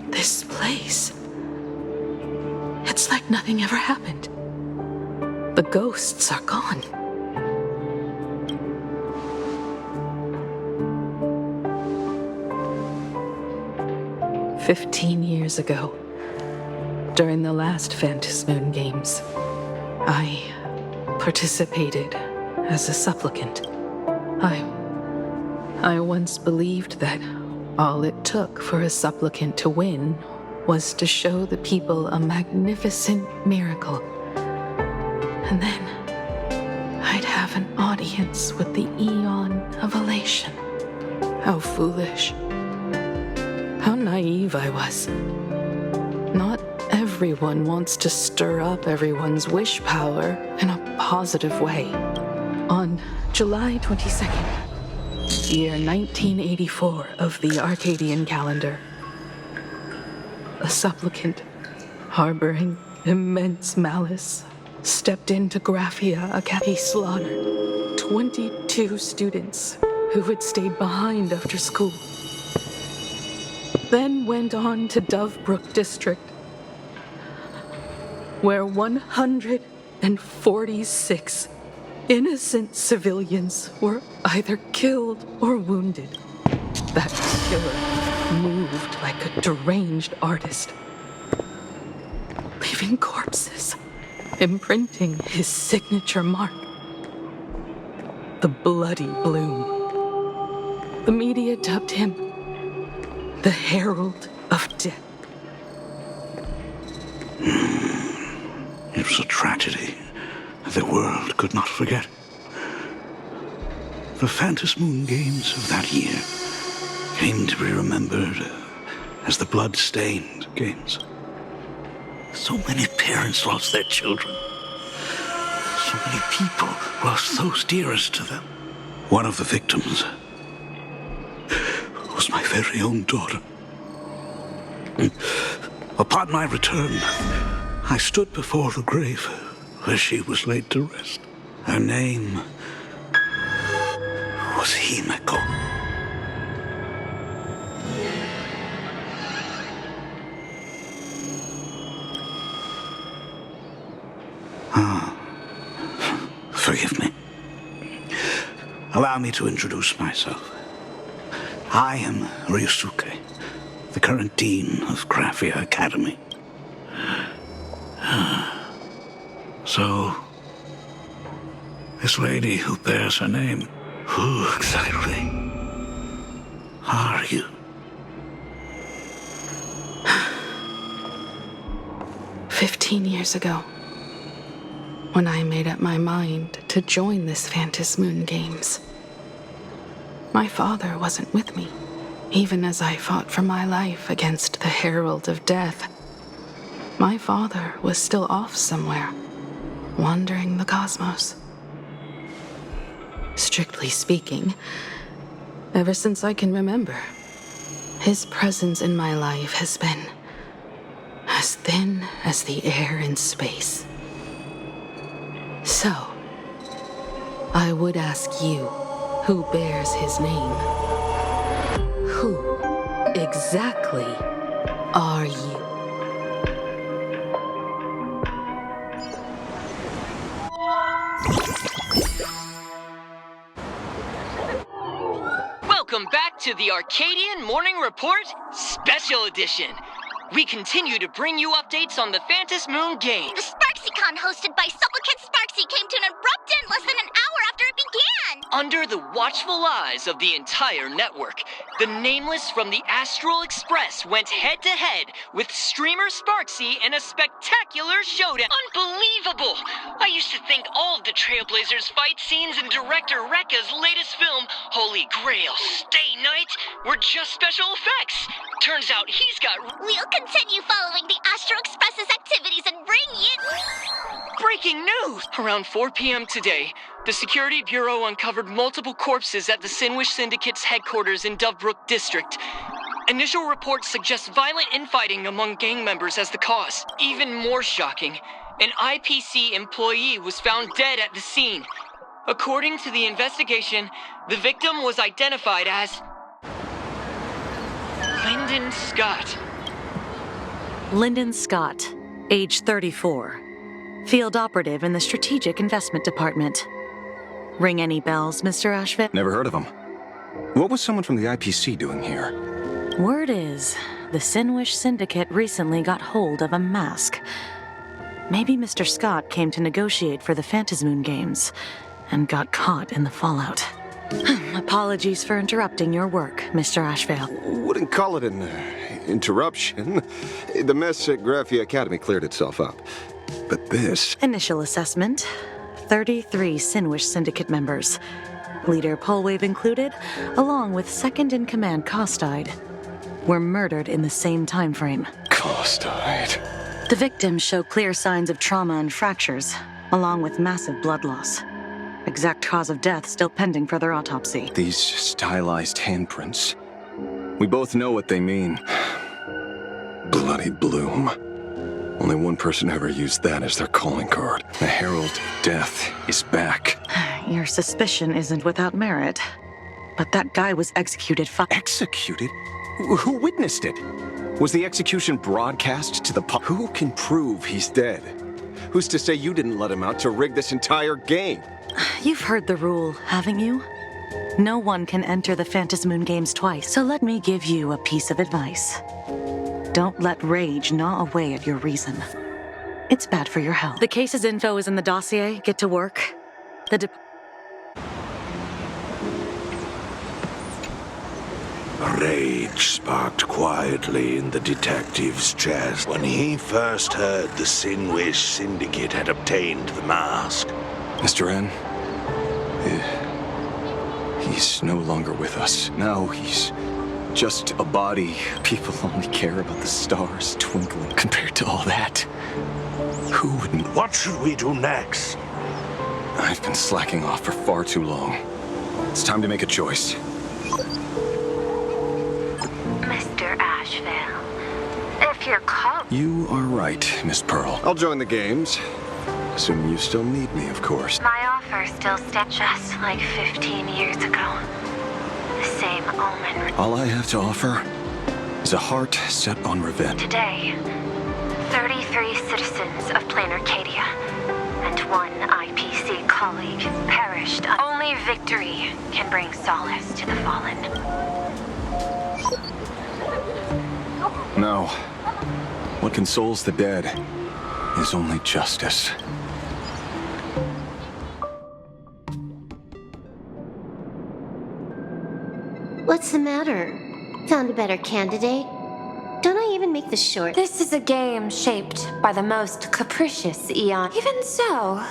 This place. It's like nothing ever happened. The ghosts are gone. "15 years ago, during the last Phantasmoon Games, I participated as a supplicant. I once believed that all it took for a supplicant to win was to show the people a magnificent miracle. And then I'd have an audience with the Eon of Elation. How foolish. How naive I was. Not everyone wants to stir up everyone's wish power in a positive way. On July 22nd, year 1984 of the Arcadian calendar, a supplicant harboring immense malice stepped into Graphia Academy. He slaughtered 22 students who had stayed behind after school. Then went on to Dovebrook District, where 146 innocent civilians were either killed or wounded. That killer moved like a deranged artist, leaving corpses, imprinting his signature mark. The Bloody Bloom. The media dubbed him the Herald of Death. It was a tragedy the world could not forget. The Phantasmoon Games of that year came to be remembered as the Blood-Stained Games. So many parents lost their children. So many people lost those dearest to them. One of the victims was my very own daughter. Upon my return, I stood before the grave where she was laid to rest. Her name was Himeko. Forgive me. Allow me to introduce myself. I am Ryusuke, the current dean of Graphia Academy. So, this lady who bears her name, who exactly are you? "15 years ago, when I made up my mind to join this Phantasmoon Games, my father wasn't with me, even as I fought for my life against the Herald of Death. My father was still off somewhere, wandering the cosmos. Strictly speaking, ever since I can remember, his presence in my life has been as thin as the air in space. So, I would ask you, who bears his name, who exactly are you?" Welcome back to the Arcadian Morning Report Special Edition. We continue to bring you updates on the Phantasmoon Games. The SparksyCon hosted by Supplicant Sparksy came to an abrupt end less than an hour after it began. Under the watchful eyes of the entire network, the Nameless from the Astral Express went head-to-head with streamer Sparksy in a spectacular showdown. Unbelievable! I used to think all of the Trailblazers fight scenes in director Rekka's latest film, Holy Grail Stay Night, were just special effects. Turns out he's got... We'll continue following the Astral Express's activities and bring you... Breaking news! Around 4 p.m. today, the Security Bureau uncovered multiple corpses at the Sinwish Syndicate's headquarters in Dovebrook District. Initial reports suggest violent infighting among gang members as the cause. Even more shocking, an IPC employee was found dead at the scene. According to the investigation, the victim was identified as Lyndon Scott. Lyndon Scott, age 34. Field operative in the Strategic Investment Department. Ring any bells, Mr. Ashville? Never heard of him. What was someone from the IPC doing here? Word is, the Sinwish Syndicate recently got hold of a mask. Maybe Mr. Scott came to negotiate for the Phantasmoon games and got caught in the fallout. Apologies for interrupting your work, Mr. Ashvale. Wouldn't call it an interruption. The mess at Graphia Academy cleared itself up. But this... Initial assessment, 33 Sinwish Syndicate members. Leader Polwave included, along with second-in-command Costide, were murdered in the same time frame. Costide. The victims show clear signs of trauma and fractures, along with massive blood loss. Exact cause of death still pending further autopsy. These stylized handprints. We both know what they mean. Bloody Bloom. Only one person ever used that as their calling card. The Herald of Death is back. Your suspicion isn't without merit, but that guy was executed Executed? Who witnessed it? Was the execution broadcast to the public? Who can prove he's dead? Who's to say you didn't let him out to rig this entire game? You've heard the rule, haven't you? No one can enter the Phantasmoon games twice, so let me give you a piece of advice. Don't let rage gnaw away at your reason. It's bad for your health. The case's info is in the dossier. Get to work. Rage sparked quietly in the detective's chest when he first heard the Sinwish Syndicate had obtained the mask. Mr. N, he's no longer with us. Now he's just a body. People only care about the stars twinkling compared to all that. Who wouldn't? What should we do next? I've been slacking off for far too long. It's time to make a choice. Mr. Ashvale, if you're called... You are right, Miss Pearl. I'll join the games. Assuming you still need me, of course. My offer still stands just like 15 years ago. The same omen. All I have to offer is a heart set on revenge. Today, 33 citizens of plain Arcadia and one IPC colleague perished. Only victory can bring solace to the fallen. No. What consoles the dead is only justice. What's the matter? Found a better candidate? Don't I even make the short? This is a game shaped by the most capricious Eon. Even so,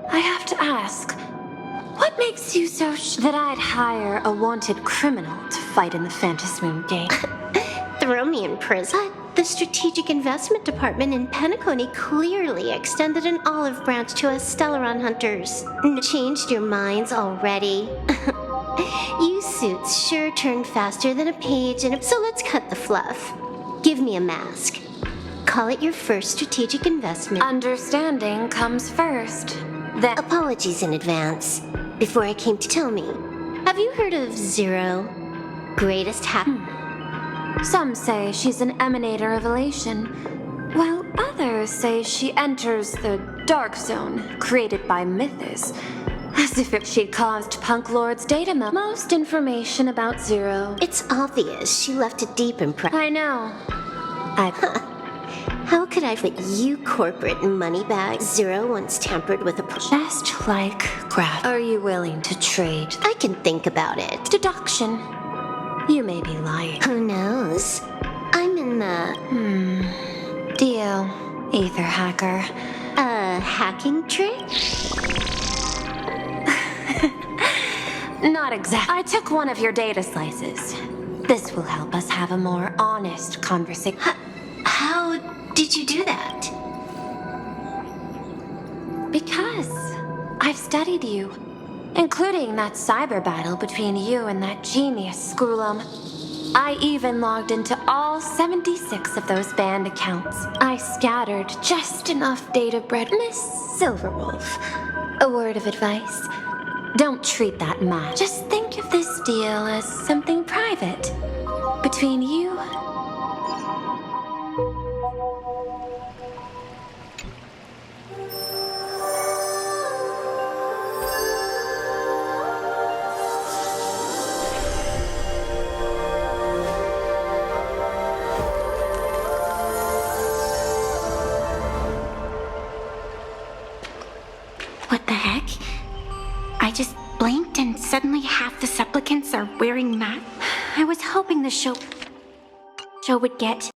I have to ask, what makes you so that I'd hire a wanted criminal to fight in the Phantasmoon game? Throw me in prison? The Strategic Investment Department in Penacony clearly extended an olive branch to us Stellaron hunters. Changed your minds already? You suits sure turn faster than a page in a... So let's cut the fluff. Give me a mask. Call it your first strategic investment. Understanding comes first. Then... Apologies in advance. Before I came to tell me. Have you heard of Zero? Greatest hack... Some say she's an emanator of elation, while others say she enters the dark zone created by Mythos, as if she'd caused Punk Lord's data melt. Most information about Zero. It's obvious she left a deep impression. I know. How could I put you corporate moneybags? Zero once tampered with a... Just like Graph. Are you willing to trade? I can think about it. Deduction. You may be lying. Who knows? I'm in the... Deal, Ether Hacker. A hacking trick? Not exactly. I took one of your data slices. This will help us have a more honest conversation. How did you do that? Because I've studied you. Including that cyber battle between you and that genius Skrulum. I even logged into all 76 of those banned accounts. I scattered just enough data bread. Miss Silverwolf, a word of advice. Don't treat that match. Just think of this deal as something private. Between you... What the heck? I just blinked and suddenly half the supplicants are wearing masks. I was hoping the show would get